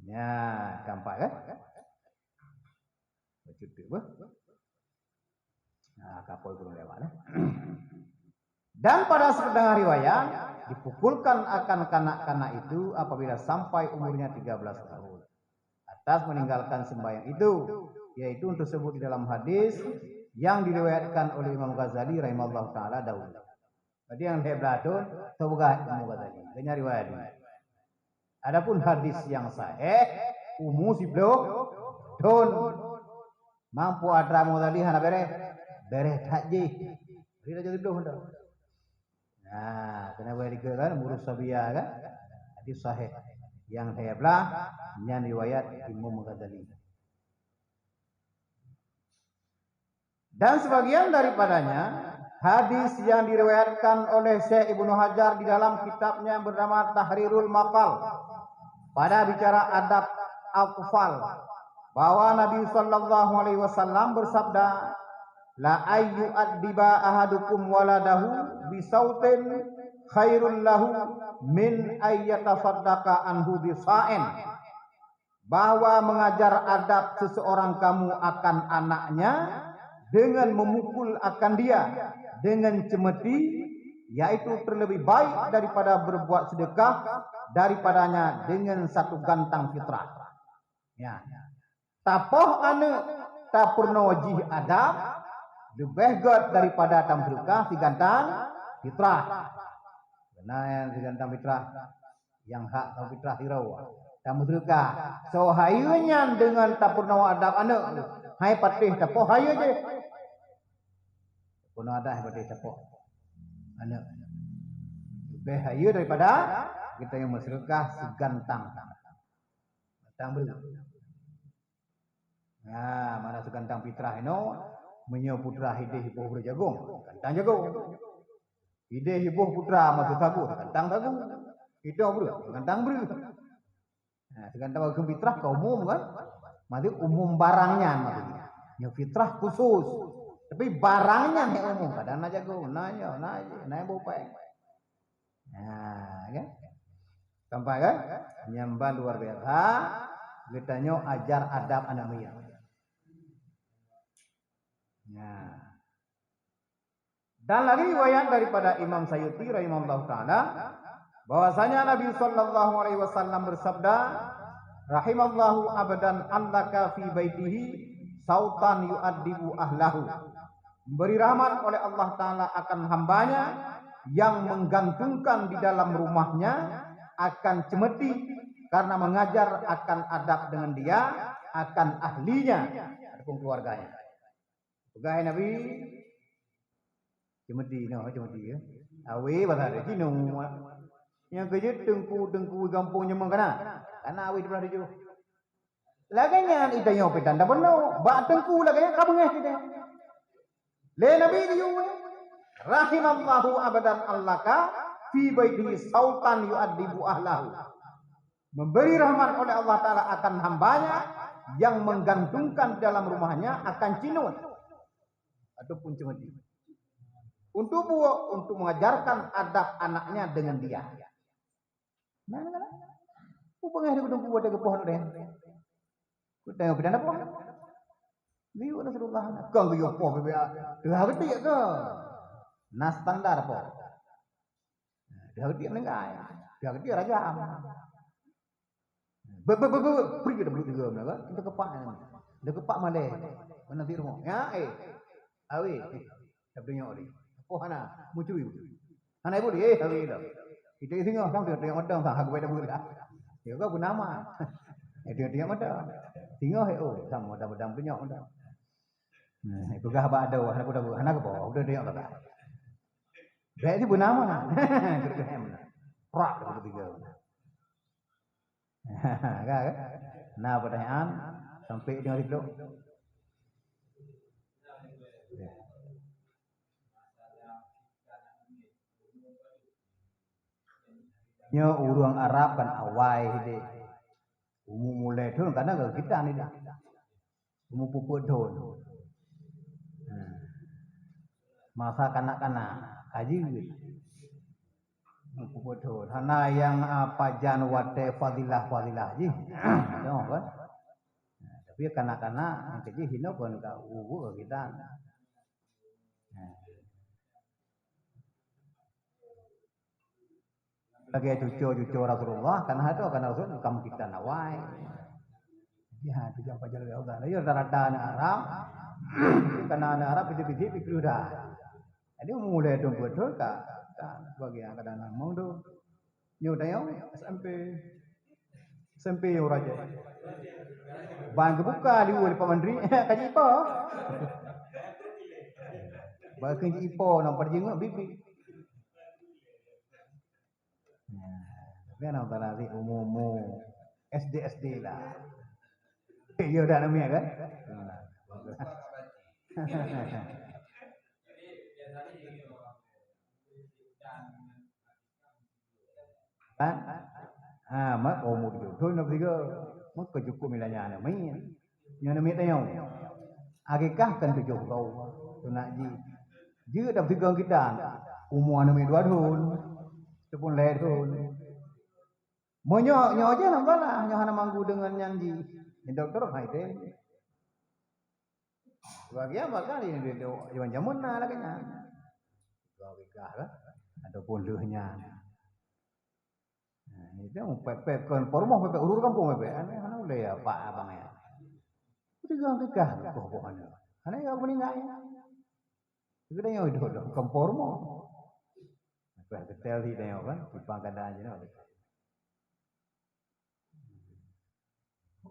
Ya, gampang kan? Betul bah. Nah, kapoi kurang lewat. Dan pada setengah riwayat dipukulkan akan kanak-kanak itu apabila sampai umurnya 13 tahun atas meninggalkan sembahyang itu, yaitu untuk sebut di dalam hadis yang diriwayatkan oleh Imam Ghazali rahimahullah taala dahulu. Jadi yang hebladun taubat Imam Ghazali dengan riwayat ini. Adapun hadis yang sahih umu siblo don mampu adra modali hana bere takji. Tidak jadi belum dah. Nah, kenapa dikatakan murus sabiyah kan? Hadis sahih yang heblah yang riwayat Imam Ghazali. Dan sebagian daripadanya hadis yang diriwayatkan oleh Syekh Ibnu Hajar di dalam kitabnya yang bernama Tahrirul Maqal pada bicara adab atfal, bahwa Nabi sallallahu alaihi wasallam bersabda, la ayyu addiba ahadukum waladahu bisautin khairul lahu min ayyatasaddaqa anhu bisa'in. Bahwa mengajar adab seseorang kamu akan anaknya dengan memukul akan dia dengan cemeti, yaitu terlebih baik daripada berbuat sedekah daripadanya dengan 1 gantang fitrah. Ya. Tapoh anak tak purna wajih adab lebih god daripada tambrukah si gantang fitrah. Benar yang si gantang fitrah yang hak atau fitrah hirau. Tambrukah. So hayunya dengan tak purna adab anak. Hai patih tapoh hayu je. Purna adab patih tapoh anak. Lebih hayu daripada kita yang bersedekah si gantang. Tambruk. Nah, mana segantang fitrah ini menyo putra hideh hibuh berjagung, gantang jagung. Hideh hibuh putra masuk sagu, gantang sagu. Itu bro, gantang bro. Nah, segantang bagus fitrah kau umum kan? Maksud umum barangnya maksudnya. Nyo fitrah khusus. Tapi barangnya yang umum. Kadang na jagung, na bopeng. Nah, kan? Sampai kan? Nyambah luar biasa. Kita ajar adab anak miyah. Ya. Dan lagi riwayat daripada Imam Sayyuti rahimahullah taala bahwasanya Nabi sallallahu alaihi wasallam bersabda, rahimallahu abadan annaka fi baitihi sautan yu'addibu ahlahu Memberi rahmat oleh Allah Ta'ala akan hambanya yang menggantungkan di dalam rumahnya, akan cemeti karena mengajar akan adab dengan dia, akan ahlinya ataupun keluarganya. Pegawai Nabi cemeti ya. Awe bahasa Cina. Yang kerja tengku kampungnya mengkana. Karena awe sebelah itu. Laganya itu yang pedan dah benar. Bak tengku laganya kabungnya kita. Le Nabi itu. Rahimallahu abadan allaka fi baitihi sautan yu'addibu ahlahu. Memberi rahmat oleh Allah Ta'ala akan hambanya yang menggantungkan dalam rumahnya akan cinut ataupun cemeti. Untuk mengajarkan adab anaknya dengan dia. Nah. Upangnya dia kudung kuat ke pohon dia. Kudang apa apa? Liu Rasulullah. Kang yo po bebe. Dah gede ke? Nas standar po. Dah gede menengai. Dah gede raja. Pergi dah belum tiga kan? Kita kepak ni. Dah kepak malai. Mana di rumah? Ya, awi. Dah dunia ni. Pohana, mucui. Ana ibu dia, awi dah. Kita tengok sampai dia orang tak aku dah budak. Dia kau pun nama. Dia ada. Tengok sama dah punya dah. Itu gah ada anak dah anak apa? Udah dia tak. Baik ni pun nama. Kerjaam. Prak dah tiga. Kan? Nah, pertanyaan sampai dengan itu. Nya orang Arab kan awai dia. Mulai tu karena kita ni dah. Pupuk don. Masa kanak-kanak haji. Pupuk don. Hana yang pajan wate fadilah ji. Tengok kan. Tapi kanak-kanak yang kecil hina pun ka kita. Lagi cucu Rasulullah kan ada kan Rasul kamu kita nawai. Ya, tu jangan pajar Allah. Ya rada Arab. Karena Arab biji-biji pikir dah. Jadi mulai dong betul ka bagi yang kadang mau tu. Nyu tayau SMP yo raja. Bang buka di ul Pak Menteri kaji ipo. Bagi ipo nampak jenguk bibi. Kan antara si umum SD lah. Ya udah namanya kan. Mak umur tu. Thôi nak tiga. Mak cukup milanya nak main. Yang nak tayau. Akikah kan 7 tahun. Tu nak ji. Jika dah tiga kita. Umur nak 2 tahun. Tu pun lain tahun. Monyo aja nampak lah. Nyo hana manggu dengan nyanji. Ni doktor haide. Bagi apa kali ni dia jaman lah kena. Gawikah lah. Ataupun lehnya. Itu pepek kon pormo pepek urur kampung pepek. Hana boleh ya pak abang ya. Itu gawikah kok hana. Hana ya meninggal. Kita yang itu kampormo. Pepek ketel di dia kan. Dipang kada aja nak.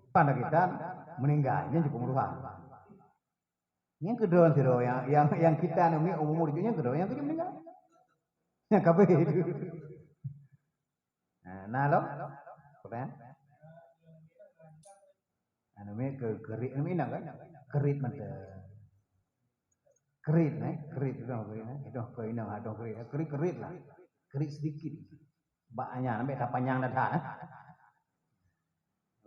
Pada kita meninggalnya cukup meruhan. Yang kedua yang kita namanya umur yang kedua yang kedua meninggal. Yang kabeh itu. Nah lo, kan? Namanya kerit namanya kan? Kerit macam kerit itu apa ini? Itu kau ini ada kerit lah, kerit sedikit. Banyak namanya tak panjang dah.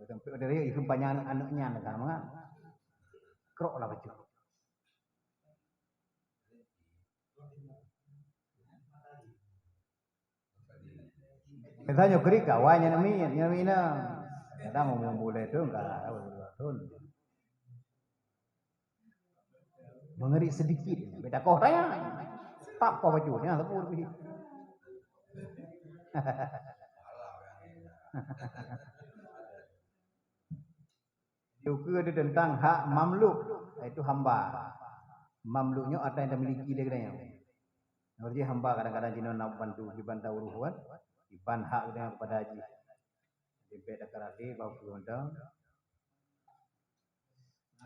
Sampai dari itu panjang anaknya dah mana? Krok lah macam. Katanya kerik kawannya namanya. Kadang mau boleh tu enggak tahu. Mengerik sedikit. Beda kau tanya. Tak kau bajunya sepuluh lebih. Juga ada tentang hak mamluk, iaitu hamba. mamluknya ada yang memiliki dia kadang. Jadi hamba kadang-kadang jino nak bantu dibantu urusan, diban hak dengan kepada haji. Dibet dekarati bau pulundang.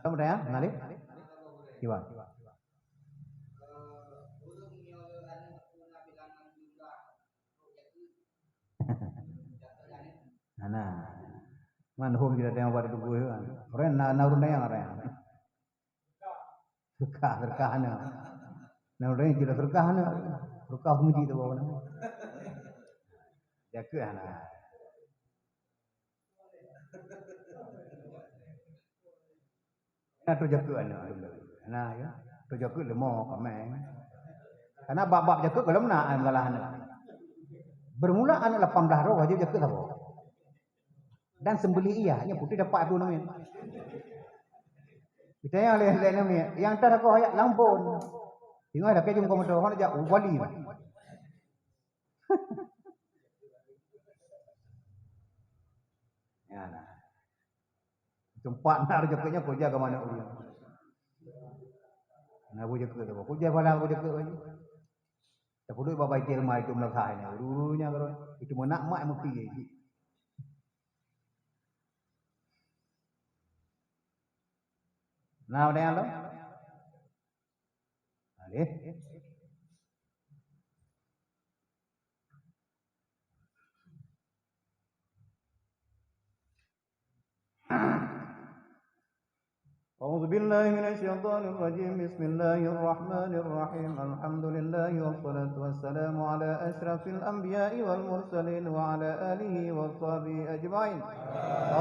Kamu dah ya, nalik? Kiwa. Nah, manhum kita tengok pada tubuh kan. Orang narun yang orang. Berkah na. Narun yang tidak berkah na. Berkah muji tu bawa na. Jaga na. Nah tu jaga na. Nah ya, tu jaga lemah kamai. Karena bab-bab jaga kalau nak malah na. Bermula anak 18 roh wajib jaga apa? Dan sembeli ia, nya putih dapat tu namanya. Kita yang lain namanya, yang tak aku hayat lampun. Tengok ada kejum kau motor, orang ajak wali. Ya nah. Tempat nak rezekinya kau jaga mana orang. Nah aku jaga tu, kau jaga mana aku jaga lagi. Tak perlu bawa bayi rumah itu melakanya. Dulunya kalau itu mana mak yang pergi. Nah, ada yang lo? Ada. أعوذ بالله من الشيطان الرجيم بسم الله الرحمن الرحيم الحمد لله والصلاة والسلام على أشرف الأنبياء والمرسلين وعلى آله وصحبه أجمعين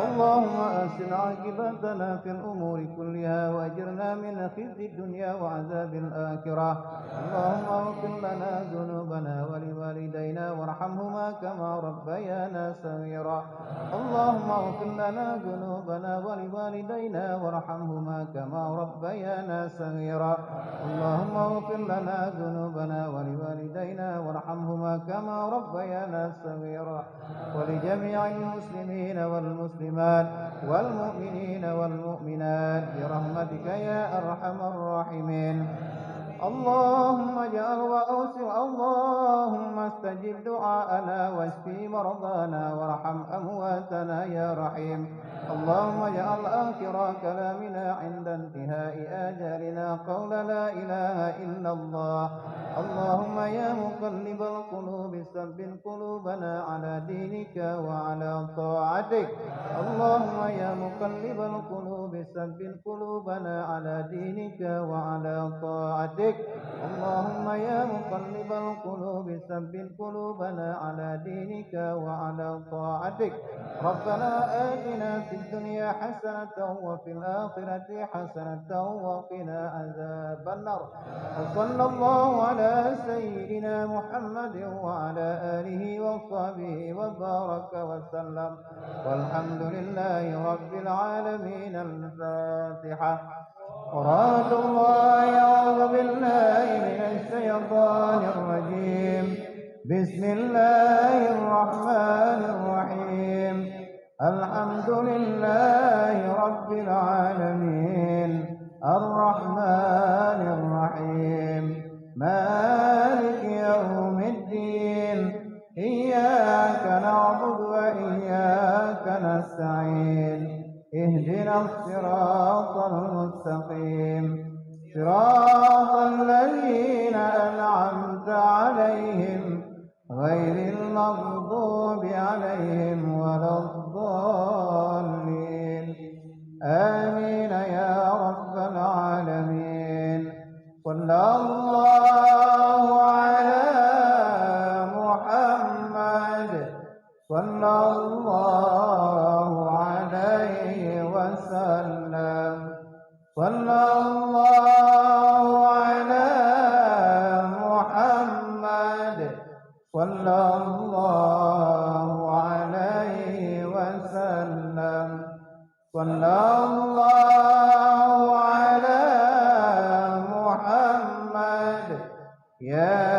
اللهم أحسن عاقبتنا في الأمور كلها وأجرنا من خزي الدنيا وعذاب الآخرة اللهم اغفر لنا ذنوبنا ولوالدينا وارحمهما كما ربيانا صغيرا اللهم اغفر لنا ذنوبنا ولوالدينا وارحمهما كما ربيانا صغيرا اللهم اغفر لنا ذنوبنا ولوالدينا وارحمهما كما ربيانا صغيرا ولجميع المسلمين والمسلمات والمؤمنين والمؤمنات برحمتك يا أرحم الراحمين اللهم اجعل وأوسع اللهم استجب دعاءنا واشفي مرضانا وارحم أمواتنا يا رحيم اللهم اجعل آخر كلامنا عند انتهاء آجالنا قول لا إله إلا الله اللهم يا مقلب القلوب ثبت قلوبنا على دينك وعلى طاعتك اللهم يا مقلب القلوب ثبت قلوبنا على دينك وعلى طاعتك اللهم يا مقلب القلوب ثبت قلوبنا على دينك وعلى طاعتك ربنا آتنا في الدنيا حسنة وفي الآخرة حسنة وقنا عذاب النار وصلى الله على سيدنا محمد وعلى آله وصحبه وبارك وسلم والحمد لله رب العالمين الفاتحة قرآن الله أعوذ بالله من الشيطان الرجيم بسم الله الرحمن الرحيم الحمد لله رب العالمين الرحمن الرحيم مالك يوم الدين إياك نعبد وإياك نستعين اهدنا الصراط المستقيم صراط الذين أنعمت عليهم غير المغضوب عليهم ولا الضالين آمين يا رب العالمين صلى الله على محمد صلى الله عليه وسلم صلى الله على محمد صلى الله عليه وسلم صلى الله على محمد يا